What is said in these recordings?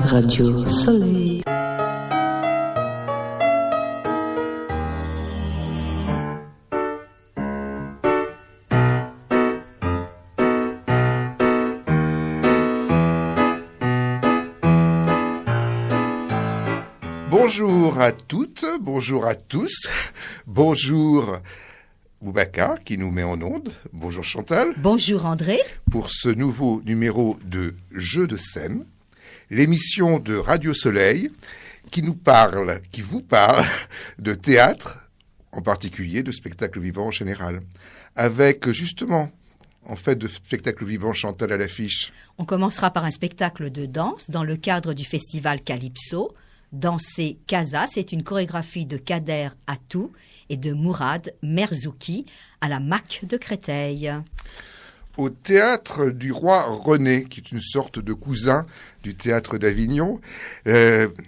Radio Soleil. Bonjour à toutes, bonjour à tous, bonjour Boubacar qui nous met en onde, bonjour Chantal. Bonjour André. Pour ce nouveau numéro de Jeux de scène, l'émission de Radio Soleil qui vous parle de théâtre, en particulier de spectacle vivant en général, avec justement... En fait, de spectacle vivant, Chantal à l'affiche. On commencera par un spectacle de danse dans le cadre du festival Calypso. Danser Casa, c'est une chorégraphie de Kader Atou et de Mourad Merzouki à la MAC de Créteil. Au théâtre du Roi René, qui est une sorte de cousin du théâtre d'Avignon,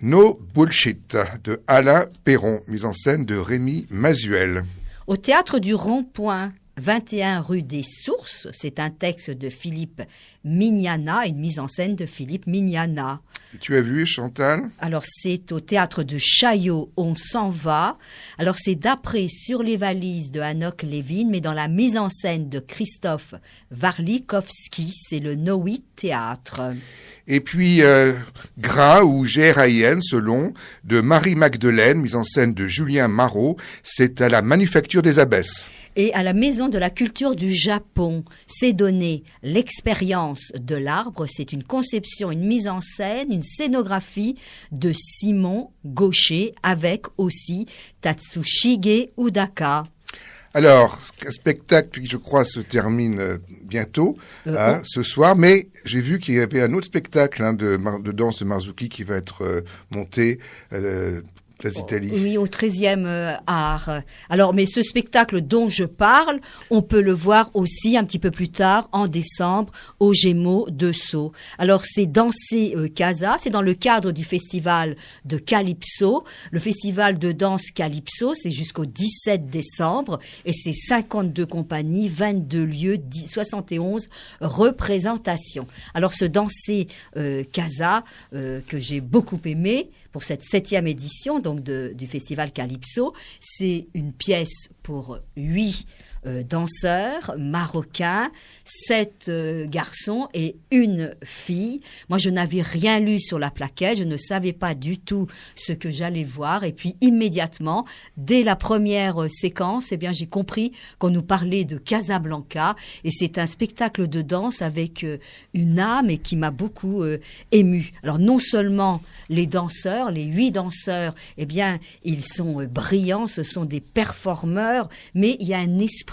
No Bullshit de Alain Perron, mise en scène de Rémi Mazuel. Au théâtre du Rond-Point, 21 rue des Sources, c'est un texte de Philippe Mignana, une mise en scène de Philippe Mignana. Et tu as vu, Chantal ? Alors, c'est au théâtre de Chaillot, On s'en va. Alors, c'est d'après Sur les valises de Hanok Levin, mais dans la mise en scène de Christophe Warlikowski, c'est le Noït Théâtre. Et puis, Gras ou G-R-A-I-N, selon, de Marie-Magdeleine, mise en scène de Julien Marot, c'est à la Manufacture des Abbesses. Et à la Maison de la Culture du Japon, c'est donné l'expérience de l'arbre. C'est une conception, une mise en scène, une scénographie de Simon Gaucher avec aussi Tatsushige Udaka. Alors, un spectacle qui, je crois, se termine bientôt, ce soir, mais j'ai vu qu'il y avait un autre spectacle de danse de Marzouki qui va être monté Place d'Italie. Oui, au 13e art. Alors, mais ce spectacle dont je parle, on peut le voir aussi un petit peu plus tard, en décembre, au Gémeaux de Sceaux. Alors, c'est Danser Casa, c'est dans le cadre du festival de Calypso. Le festival de danse Calypso, c'est jusqu'au 17 décembre, et c'est 52 compagnies, 22 lieux, 71 représentations. Alors, ce Danser Casa, que j'ai beaucoup aimé, pour cette 7e édition donc du festival Calypso, c'est une pièce pour 8 danseurs marocains, 7 garçons et 1 fille. Moi, je n'avais rien lu sur la plaquette, je ne savais pas du tout ce que j'allais voir. Et puis, immédiatement, dès la première séquence, eh bien, j'ai compris qu'on nous parlait de Casablanca. Et c'est un spectacle de danse avec une âme et qui m'a beaucoup émue. Alors, non seulement les danseurs, les 8 danseurs, eh bien, ils sont brillants, ce sont des performeurs, mais il y a un esprit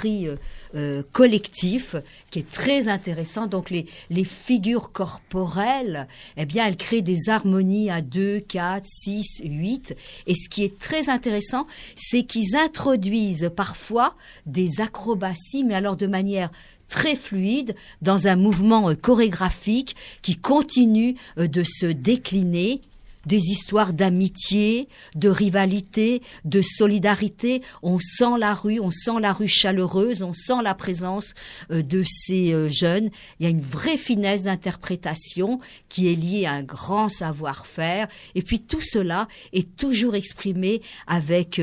collectif qui est très intéressant. Donc les figures corporelles, eh bien, elles créent des harmonies à 2, 4, 6, 8. Et ce qui est très intéressant, c'est qu'ils introduisent parfois des acrobaties, mais alors de manière très fluide, dans un mouvement chorégraphique qui continue de se décliner. Des histoires d'amitié, de rivalité, de solidarité. On sent la rue chaleureuse, on sent la présence de ces jeunes. Il y a une vraie finesse d'interprétation qui est liée à un grand savoir-faire. Et puis tout cela est toujours exprimé avec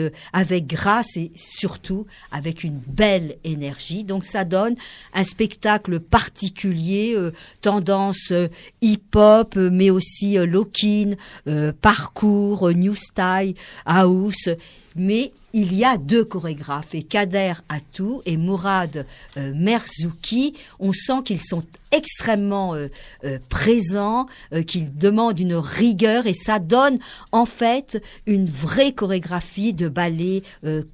grâce et surtout avec une belle énergie. Donc ça donne un spectacle particulier, tendance hip-hop, mais aussi lock-in, parcours, new style, house, mais il y a 2 chorégraphes, et Kader Atou et Mourad Merzouki. On sent qu'ils sont extrêmement présents, qu'ils demandent une rigueur, et ça donne en fait une vraie chorégraphie de ballet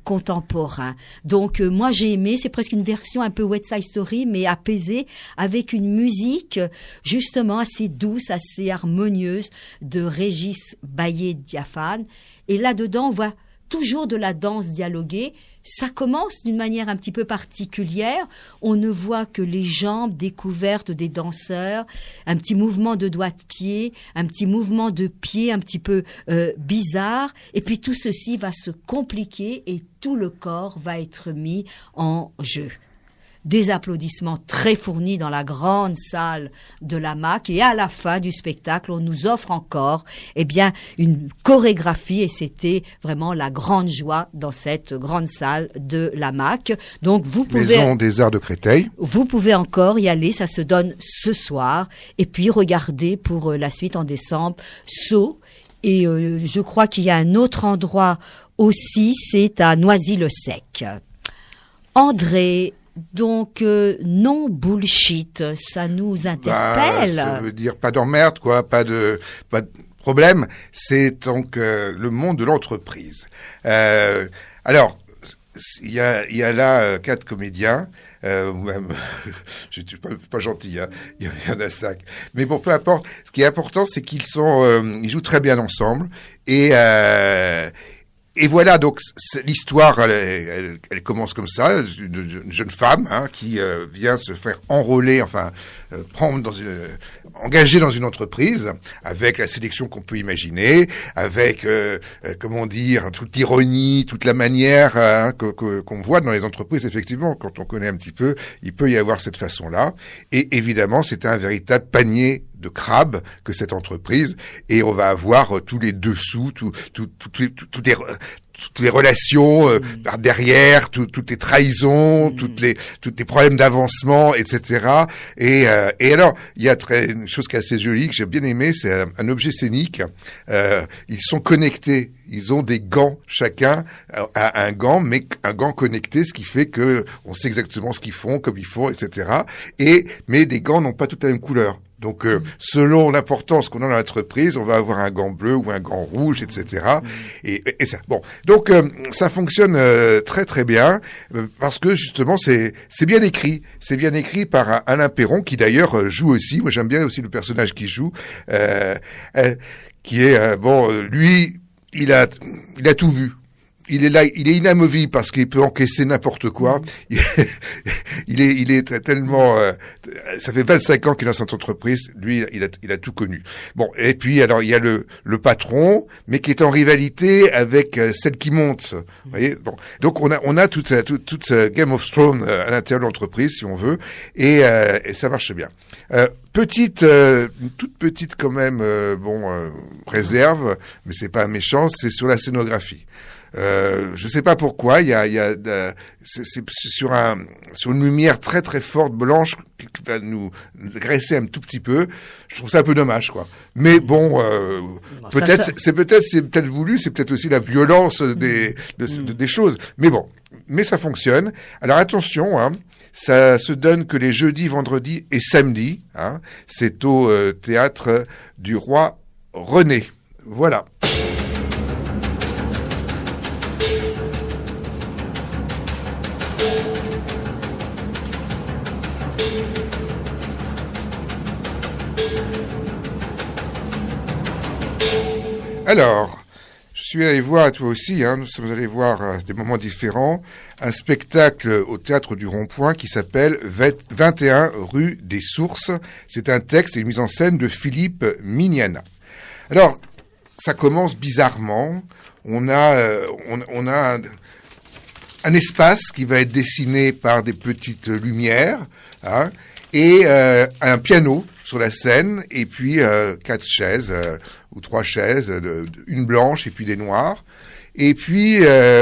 contemporain. Donc moi j'ai aimé, c'est presque une version un peu West Side Story, mais apaisée, avec une musique justement assez douce, assez harmonieuse de Régis Baillet-Diaphane. Et là-dedans, on voit toujours de la danse dialoguée. Ça commence d'une manière un petit peu particulière. On ne voit que les jambes découvertes des danseurs, un petit mouvement de doigts de pied, un petit mouvement de pied un petit peu bizarre. Et puis tout ceci va se compliquer et tout le corps va être mis en jeu. des applaudissements très fournis dans la grande salle de la MAC, et à la fin du spectacle, on nous offre encore, une chorégraphie, et c'était vraiment la grande joie dans cette grande salle de la MAC. Donc, Maison des Arts de Créteil. Vous pouvez encore y aller, ça se donne ce soir, et puis regardez pour la suite en décembre, Sceaux, et je crois qu'il y a un autre endroit aussi, c'est à Noisy-le-Sec. André, donc non bullshit, ça nous interpelle. Ça veut dire pas d'emmerde, quoi, pas de problème. C'est donc le monde de l'entreprise. Alors, il y a là 4 comédiens. Ou même, je suis pas gentil, hein. Il y en a 5. Mais bon, peu importe. Ce qui est important, c'est qu'ils ils jouent très bien ensemble. Et voilà, donc l'histoire, elle commence comme ça, une jeune femme qui vient se faire enrôler, engager dans une entreprise avec la sélection qu'on peut imaginer, avec toute l'ironie, toute la manière qu'on voit dans les entreprises. Effectivement, quand on connaît un petit peu, il peut y avoir cette façon-là. Et évidemment, c'est un véritable panier de crabes que cette entreprise, et on va avoir tous les dessous, toutes les relations par derrière, toutes les trahisons, toutes les problèmes d'avancement, etc. Et alors, il y a une chose qui est assez jolie que j'ai bien aimé, c'est un objet scénique. Ils sont connectés. Ils ont des gants, chacun a un gant, mais un gant connecté, ce qui fait que on sait exactement ce qu'ils font, comme ils font, etc. Mais des gants n'ont pas toutes la même couleur. Donc, selon l'importance qu'on a dans l'entreprise, on va avoir un gant bleu ou un gant rouge, etc. Et ça. Bon, donc ça fonctionne très très bien parce que justement c'est bien écrit. C'est bien écrit par Alain Perron qui d'ailleurs joue aussi. Moi, j'aime bien aussi le personnage qui joue, qui est lui, il a tout vu. Il est là, il est inamovible parce qu'il peut encaisser n'importe quoi. Il est tellement, ça fait 25 ans qu'il est dans cette entreprise. Lui, il a tout connu. Bon, et puis alors il y a le patron, mais qui est en rivalité avec celle qui monte. Vous voyez, bon, donc on a toute Game of Thrones à l'intérieur de l'entreprise, si on veut, et ça marche bien. Toute petite quand même, réserve, mais c'est pas méchant, c'est sur la scénographie. Je sais pas pourquoi, c'est sur une lumière très très forte blanche qui va nous graisser un tout petit peu. Je trouve ça un peu dommage, quoi. Mais bon, c'est peut-être voulu, c'est peut-être aussi la violence des choses. Mais bon, ça fonctionne. Alors attention, ça se donne que les jeudis, vendredis et samedis. C'est au théâtre du Roi René. Voilà. Alors, je suis allé voir, toi aussi, nous sommes allés voir à des moments différents, un spectacle au Théâtre du Rond-Point qui s'appelle 21 rue des Sources. C'est un texte et une mise en scène de Philippe Mignana. Alors, ça commence bizarrement. On a un espace qui va être dessiné par des petites lumières, et un piano sur la scène, et puis 4 chaises ou 3 chaises, une blanche et puis des noires. Et puis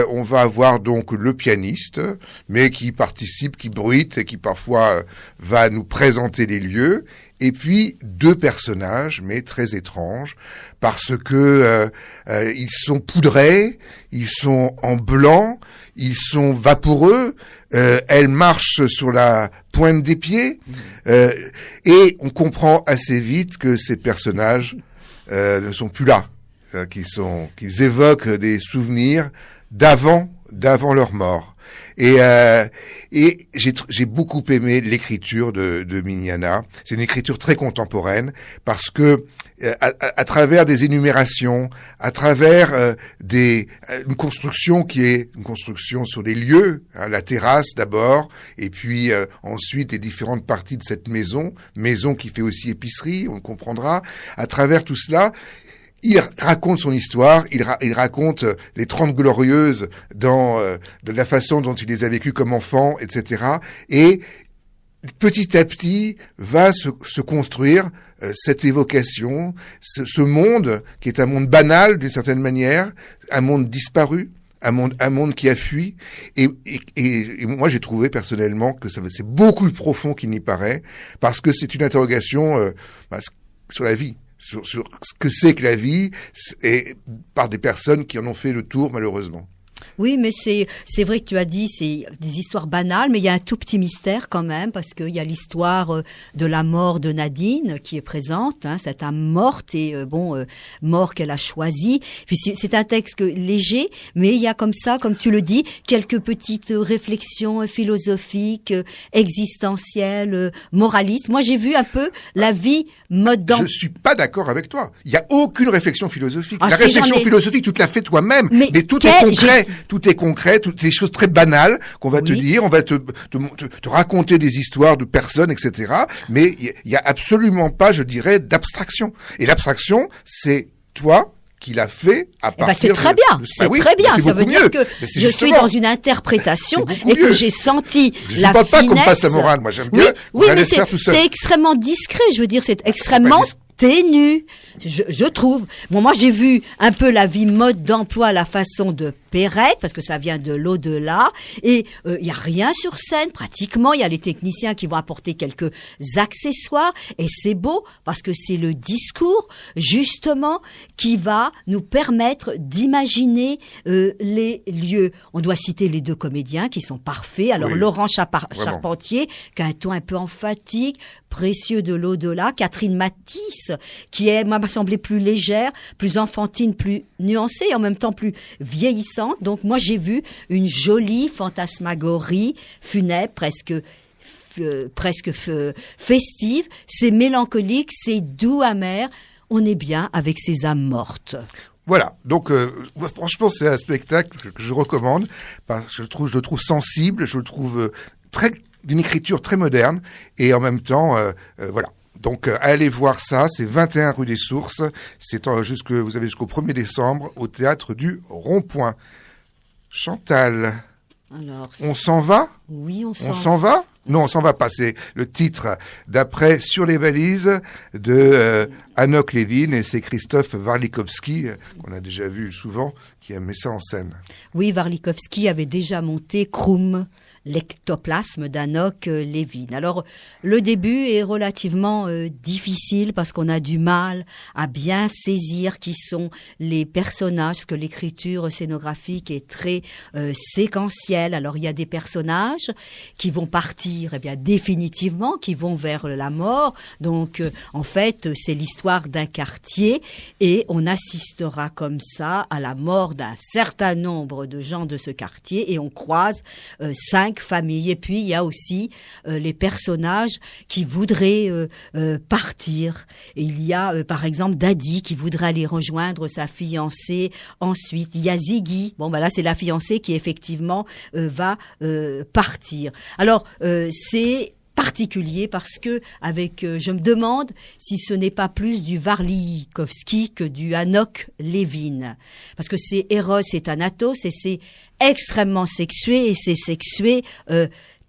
on va avoir donc le pianiste, mais qui participe, qui bruite et qui parfois va nous présenter les lieux. Et puis 2 personnages, mais très étranges, parce que ils sont poudrés, ils sont en blanc, ils sont vaporeux, elles marchent sur la pointe des pieds, et on comprend assez vite que ces personnages ne sont plus là, qu'ils évoquent des souvenirs d'avant leur mort. Et j'ai beaucoup aimé l'écriture de Mignana. C'est une écriture très contemporaine parce que à travers des énumérations, à travers une construction qui est une construction sur des lieux, la terrasse d'abord, et puis ensuite les différentes parties de cette maison qui fait aussi épicerie, on le comprendra. À travers tout cela, il raconte son histoire, il raconte les 30 glorieuses de la façon dont il les a vécues comme enfant, etc. Et petit à petit va se construire cette évocation, ce monde qui est un monde banal d'une certaine manière, un monde disparu, un monde qui a fui. Et moi j'ai trouvé personnellement que c'est beaucoup plus profond qu'il n'y paraît, parce que c'est une interrogation sur la vie. Sur ce que c'est que la vie, et par des personnes qui en ont fait le tour malheureusement. Oui, mais c'est vrai que tu as dit, c'est des histoires banales, mais il y a un tout petit mystère quand même, parce qu'il y a l'histoire de la mort de Nadine qui est présente, cette âme morte, et mort qu'elle a choisie. Puis c'est un texte léger, mais il y a comme ça, comme tu le dis, quelques petites réflexions philosophiques, existentielles, moralistes. Moi, j'ai vu un peu la vie mode d'emploi. Je suis pas d'accord avec toi. Il y a aucune réflexion philosophique. La réflexion philosophique, tu te la fais toi-même, mais tout est concret. Tout est concret, toutes des choses très banales qu'on va te dire, on va te raconter des histoires de personnes, etc. Mais il y a absolument pas, je dirais, d'abstraction. Et l'abstraction, c'est toi qui l'a fait à partir c'est très bien, c'est très bien. Ça veut dire que je suis dans une interprétation et que j'ai senti la finesse. Je ne parle pas comme passe la morale, moi j'aime bien. Oui, mais c'est extrêmement discret, je veux dire, c'est extrêmement ténu, je trouve. Bon, moi, j'ai vu un peu la vie mode d'emploi à la façon de Perrette, parce que ça vient de l'au-delà, et il y a rien sur scène, pratiquement. Il y a les techniciens qui vont apporter quelques accessoires, et c'est beau, parce que c'est le discours, justement, qui va nous permettre d'imaginer les lieux. On doit citer les deux comédiens qui sont parfaits. Alors, oui, Laurent Charpentier, qui a un ton un peu emphatique, précieux de l'au-delà. Catherine Matisse, qui m'a semblé plus légère, plus enfantine, plus nuancée, et en même temps plus vieillissante. Donc moi j'ai vu une jolie fantasmagorie funèbre, presque festive. C'est mélancolique, c'est doux, amer. On est bien avec ces âmes mortes. Voilà, donc franchement c'est un spectacle que je recommande, parce que je le trouve sensible, je le trouve d'une écriture très moderne, et en même temps, voilà. Donc allez voir ça, c'est 21 rue des Sources, vous avez jusqu'au 1er décembre au théâtre du Rond-Point. Chantal, alors, on s'en va ? Oui, on s'en va ? Non, on s'en va pas, c'est le titre d'après Sur les valises de Anok Levin, et c'est Christophe Warlikowski, qu'on a déjà vu souvent, qui a mis ça en scène. Oui, Warlikowski avait déjà monté Krum, l'ectoplasme d'Anok Levin. Alors, le début est relativement difficile parce qu'on a du mal à bien saisir qui sont les personnages, parce que l'écriture scénographique est très séquentielle. Alors, il y a des personnages qui vont partir définitivement, qui vont vers la mort. Donc, en fait, c'est l'histoire d'un quartier et on assistera comme ça à la mort d'un certain nombre de gens de ce quartier et on croise 5 familles. Et puis, il y a aussi les personnages qui voudraient partir. Et il y a, par exemple, Dadi qui voudrait aller rejoindre sa fiancée. Ensuite, il y a Ziggy. Bon, là, c'est la fiancée qui, effectivement, va partir. Alors, c'est particulier parce que je me demande si ce n'est pas plus du Warlikowski que du Anok Levin, parce que c'est Eros et Thanatos et c'est extrêmement sexué et c'est sexué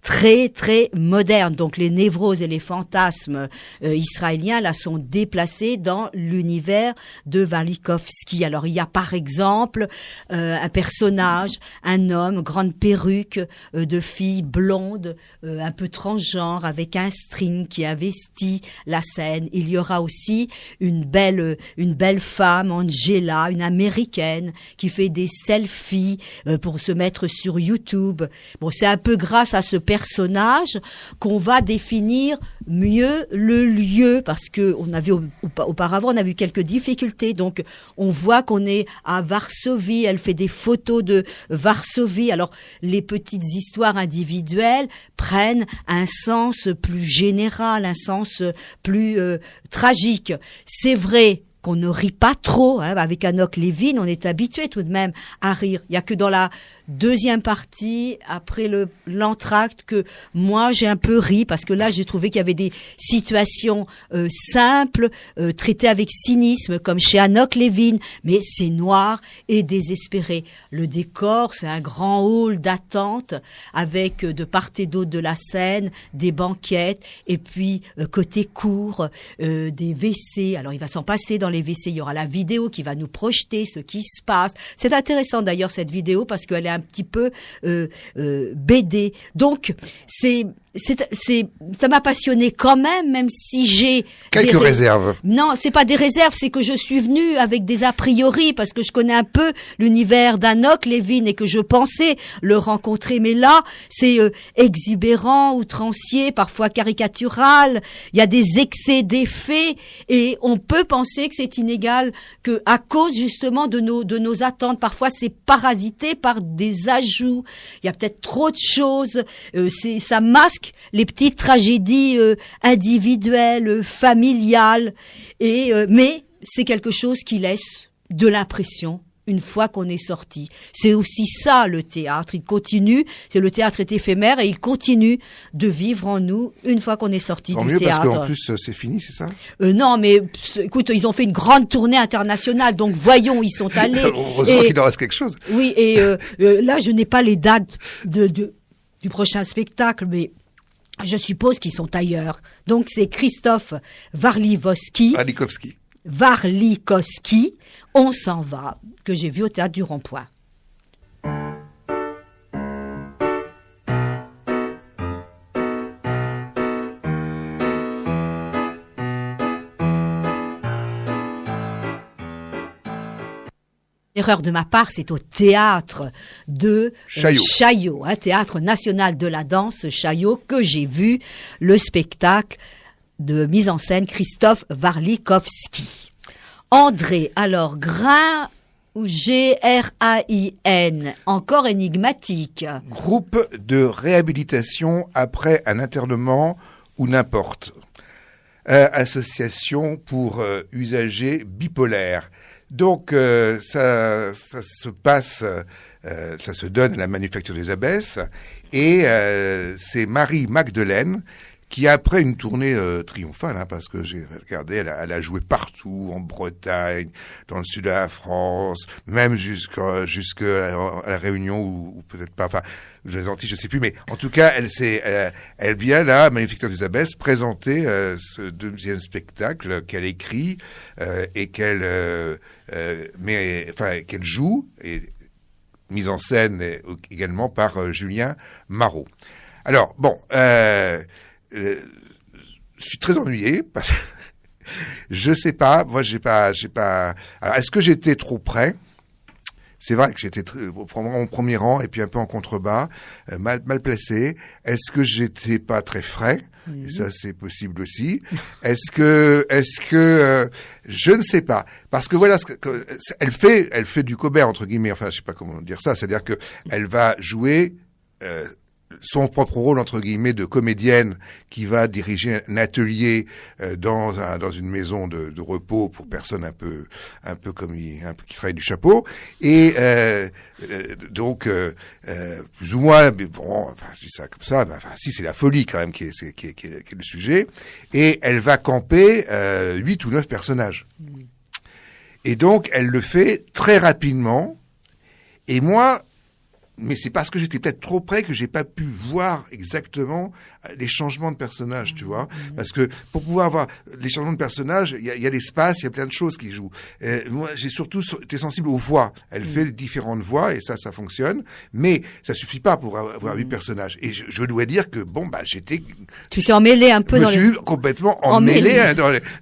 très très moderne. Donc les névroses et les fantasmes israéliens là sont déplacés dans l'univers de Warlikowski. Alors il y a par exemple un personnage, un homme, grande perruque de fille blonde, un peu transgenre avec un string qui investit la scène. Il y aura aussi une belle femme, Angela, une américaine qui fait des selfies pour se mettre sur YouTube. Bon, c'est un peu grâce à ce personnage qu'on va définir mieux le lieu, parce que on avait auparavant on a vu quelques difficultés. Donc on voit qu'on est à Varsovie, elle fait des photos de Varsovie. Alors les petites histoires individuelles prennent un sens plus général, un sens plus tragique. C'est vrai qu'on ne rit pas trop. Avec Enoch Levin, on est habitué tout de même à rire. Il y a que dans la deuxième partie, après l'entracte, que moi j'ai un peu ri, parce que là j'ai trouvé qu'il y avait des situations simples, traitées avec cynisme, comme chez Enoch Levin, mais c'est noir et désespéré. Le décor, c'est un grand hall d'attente, avec de part et d'autre de la scène, des banquettes, et puis côté cour, des WC. Alors il va s'en passer dans les WC, il y aura la vidéo qui va nous projeter ce qui se passe. C'est intéressant d'ailleurs cette vidéo parce qu'elle est un petit peu BD. Donc ça m'a passionné quand même si j'ai quelques réserves. Non, c'est pas des réserves, c'est que je suis venue avec des a priori parce que je connais un peu l'univers d'Enoch Levin et que je pensais le rencontrer. Mais là, c'est exubérant, outrancier, parfois caricatural. Il y a des excès d'effets et on peut penser que c'est inégal, que à cause justement de nos attentes. Parfois, c'est parasité par des ajouts. Il y a peut-être trop de choses. Ça masque les petites tragédies individuelles, familiales, mais c'est quelque chose qui laisse de l'impression une fois qu'on est sorti. C'est aussi ça le théâtre, il continue, le théâtre est éphémère et il continue de vivre en nous une fois qu'on est sorti du mieux, théâtre. Parce qu'en plus c'est fini, c'est ça? Non, mais écoute, ils ont fait une grande tournée internationale, donc voyons, ils sont allés. Heureusement qu'il en reste quelque chose. Oui, et là je n'ai pas les dates du prochain spectacle, mais je suppose qu'ils sont ailleurs. Donc c'est Christophe Warlikowski, On s'en va, que j'ai vu au Théâtre du Rond-Point. Erreur de ma part, c'est au théâtre de Chaillot, Théâtre national de la danse Chaillot, que j'ai vu le spectacle de mise en scène Christophe Warlikowski. André, alors Grain ou Grain, encore énigmatique. Groupe de réhabilitation après un internement ou n'importe. Association pour usagers bipolaires. Donc ça se passe, ça se donne à la Manufacture des Abbesses et c'est Marie-Magdeleine qui, après une tournée triomphale, parce que j'ai regardé, elle a joué partout, en Bretagne, dans le sud de la France, même jusqu'à la Réunion, ou peut-être pas, enfin, les Antilles, je sais plus, mais en tout cas, elle vient là, à Manufacture des Abbesses, présenter ce deuxième spectacle qu'elle écrit et qu'elle joue, et mise en scène également par Julien Marot. Alors, bon, je suis très ennuyé parce que je sais pas, moi j'ai pas. Alors, est-ce que j'étais trop près? C'est vrai que j'étais au premier rang et puis un peu en contrebas, mal placé. Est-ce que j'étais pas très frais? Et ça, c'est possible aussi. Est-ce que je ne sais pas, parce que voilà, elle fait du Cobert entre guillemets. Enfin, je sais pas comment dire ça. C'est-à-dire que elle va jouer son propre rôle entre guillemets de comédienne qui va diriger un atelier dans une maison de repos pour personnes un peu comme qui travaillent du chapeau, et donc plus ou moins, mais bon, enfin je dis ça comme ça, mais enfin si, c'est la folie quand même qui est le sujet, et elle va camper 8 ou 9 personnages. Et donc elle le fait très rapidement, et moi, mais c'est parce que j'étais peut-être trop près que j'ai pas pu voir exactement les changements de personnages, tu vois. Parce que pour pouvoir voir les changements de personnages, il y a l'espace, il y a plein de choses qui jouent. Moi, j'ai surtout été sensible aux voix. Elle fait différentes voix et ça fonctionne. Mais ça suffit pas pour avoir 8 personnages. Et je dois dire que bon, bah, tu t'es emmêlé un peu je me suis complètement emmêlé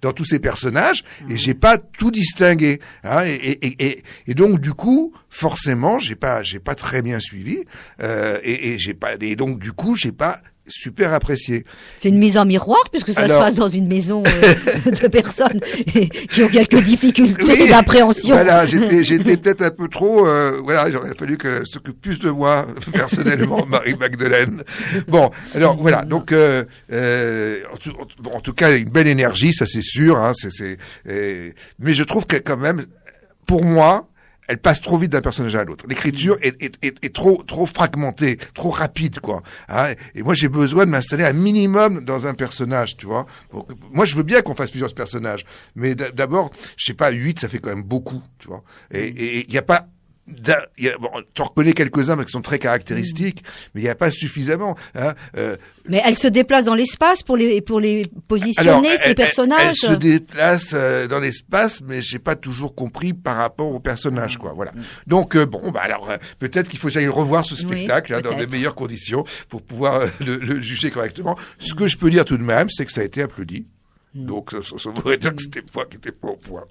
dans tous ces personnages et j'ai pas tout distingué. Hein, et donc du coup, forcément, j'ai pas très bien suivi et donc du coup, j'ai pas super apprécié. C'est une mise en miroir, puisque ça se passe dans une maison de personnes qui ont quelques difficultés d'appréhension. Voilà, j'étais peut-être un peu trop, voilà, il aurait fallu que s'occupe plus de moi, personnellement, Marie-Magdeleine. Bon, alors voilà, donc, en tout cas, une belle énergie, ça c'est sûr, hein, mais je trouve que quand même, pour moi, elle passe trop vite d'un personnage à l'autre. L'écriture est trop fragmentée, trop rapide, quoi. Hein, et moi, j'ai besoin de m'installer un minimum dans un personnage, tu vois. Donc, moi, je veux bien qu'on fasse plusieurs personnages, mais d'abord, je sais pas, 8, ça fait quand même beaucoup, tu vois. Et il y a pas bon, tu reconnais quelques-uns parce qu'ils sont très caractéristiques, mais il n'y a pas suffisamment. Hein, mais elle se déplace dans l'espace pour les positionner, ces personnages. Elle se déplace dans l'espace, mais j'ai pas toujours compris par rapport aux personnages, quoi. Voilà. Donc bon, bah alors peut-être qu'il faut que j'aille revoir ce spectacle dans les meilleures conditions pour pouvoir le juger correctement. Ce que je peux dire tout de même, c'est que ça a été applaudi. Donc, ça voudrait dire que c'était moi qui n'étais pas au point.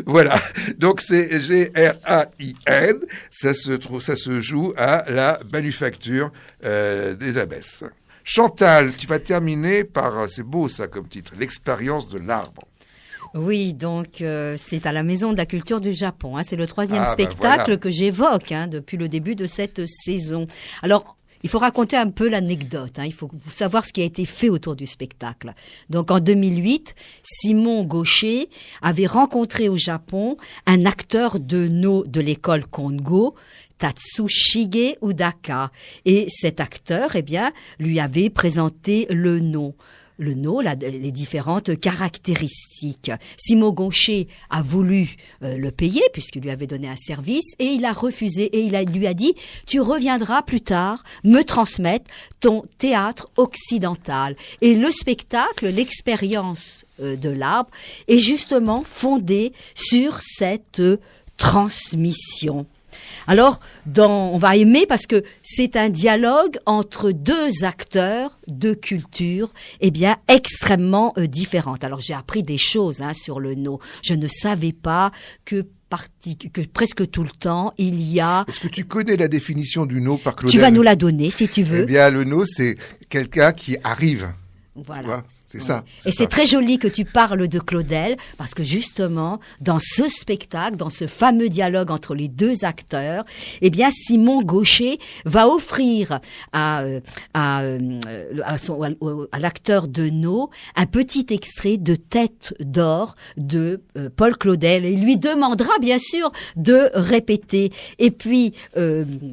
Voilà. Donc, c'est GRAIN. Ça se joue à la Manufacture des Abbesses. Chantal, tu vas terminer par, c'est beau ça comme titre, l'expérience de l'arbre. Oui, donc c'est à la Maison de la Culture du Japon. Hein, c'est le 3e spectacle que j'évoque depuis le début de cette saison. Alors, il faut raconter un peu l'anecdote, hein. Il faut savoir ce qui a été fait autour du spectacle. Donc en 2008, Simon Gaucher avait rencontré au Japon un acteur de no de l'école Kongo, Tatsushige Udaka. Et cet acteur, eh bien, lui avait présenté le no, les différentes caractéristiques. Simon Gaucher a voulu le payer puisqu'il lui avait donné un service et il a refusé et lui a dit « Tu reviendras plus tard me transmettre ton théâtre occidental ». Et le spectacle, l'expérience de l'arbre, est justement fondé sur cette transmission. Alors, on va aimer parce que c'est un dialogue entre deux acteurs de cultures, eh bien, extrêmement différentes. Alors, j'ai appris des choses sur le no. Je ne savais pas que presque tout le temps, il y a... Est-ce que tu connais la définition du no par Claudel ? Tu vas nous la donner, si tu veux. Eh bien, le no, c'est quelqu'un qui arrive. Voilà. Tu vois ? C'est ça. Et c'est très joli que tu parles de Claudel, parce que justement, dans ce spectacle, dans ce fameux dialogue entre les deux acteurs, eh bien, Simon Gaucher va offrir à l'acteur de no un petit extrait de Tête d'or de Paul Claudel, et il lui demandera bien sûr de répéter. Et puis,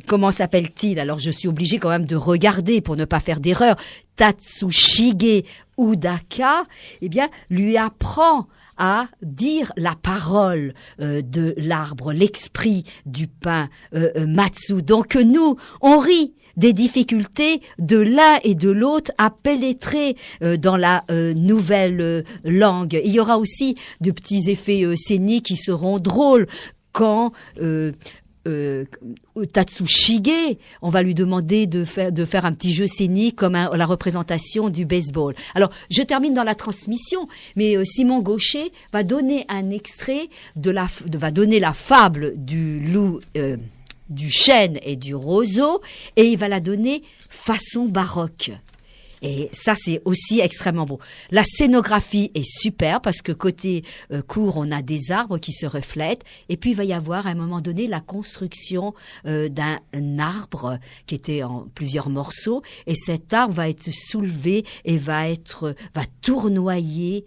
comment s'appelle-t-il ? Alors, je suis obligée quand même de regarder pour ne pas faire d'erreur. Tatsushige Udaka, eh bien, lui apprend à dire la parole de l'arbre, l'esprit du pain Matsu. Donc nous, on rit des difficultés de l'un et de l'autre à pénétrer dans la nouvelle langue. Il y aura aussi de petits effets scéniques qui seront drôles quand... Tatsushige, on va lui demander de faire un petit jeu scénique comme la représentation du baseball. Alors, je termine dans la transmission, mais Simon Gaucher va donner un extrait va donner la fable du loup, du chêne et du roseau, et il va la donner façon baroque. Et ça, c'est aussi extrêmement beau. La scénographie est super parce que côté cour, on a des arbres qui se reflètent. Et puis, il va y avoir à un moment donné la construction d'un arbre qui était en plusieurs morceaux. Et cet arbre va être soulevé et va tournoyer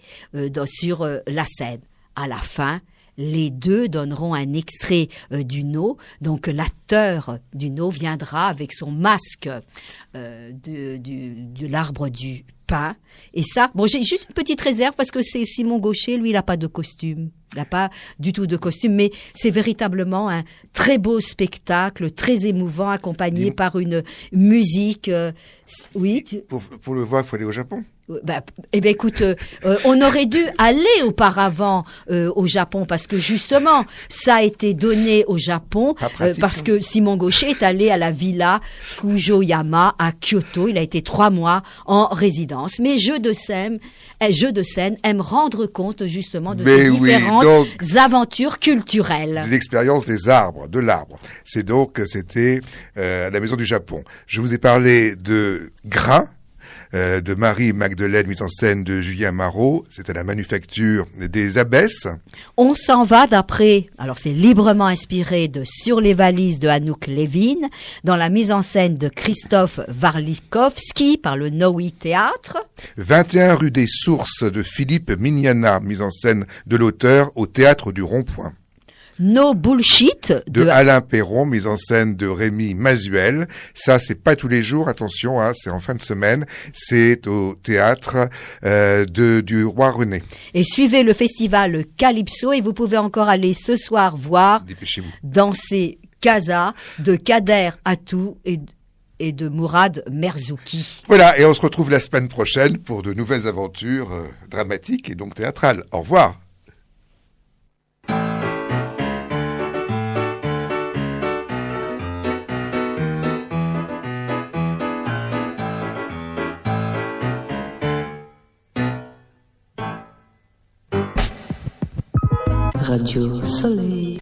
sur la scène. À la fin, les deux donneront un extrait du no. Donc l'acteur du no viendra avec son masque de l'arbre du pain. Et ça, bon, j'ai juste une petite réserve parce que c'est Simon Gaucher, lui, il n'a pas de costume. Il n'a pas du tout de costume, mais c'est véritablement un très beau spectacle, très émouvant, accompagné par une musique. Oui. Pour le voir, il faut aller au Japon. Eh bien, écoute, on aurait dû aller auparavant au Japon parce que justement, ça a été donné au Japon parce que Simon Gaucher est allé à la villa Kujoyama à Kyoto. Il a été 3 mois en résidence. Mais Jeux de scène aime rendre compte justement de ces différentes aventures culturelles. L'expérience des arbres, de l'arbre. C'était à la Maison du Japon. Je vous ai parlé de grains. de Marie-Magdeleine, mise en scène de Julien Marot. C'est à la Manufacture des Abbesses. On s'en va d'après, alors c'est librement inspiré de Sur les valises de Anouk Levin, dans la mise en scène de Christophe Warlikowski par le Nowy Théâtre. 21 rue des Sources de Philippe Mignana, mise en scène de l'auteur au Théâtre du Rond-Point. No Bullshit de Alain Perron, mise en scène de Rémi Mazuel. Ça, c'est pas tous les jours, attention, hein, c'est en fin de semaine. C'est au théâtre du Roi René. Et suivez le festival Calypso et vous pouvez encore aller ce soir voir Dépêchez-vous. Danser Casa de Kader Atou et de Mourad Merzouki. Voilà, et on se retrouve la semaine prochaine pour de nouvelles aventures dramatiques et donc théâtrales. Au revoir. Radio Soleil.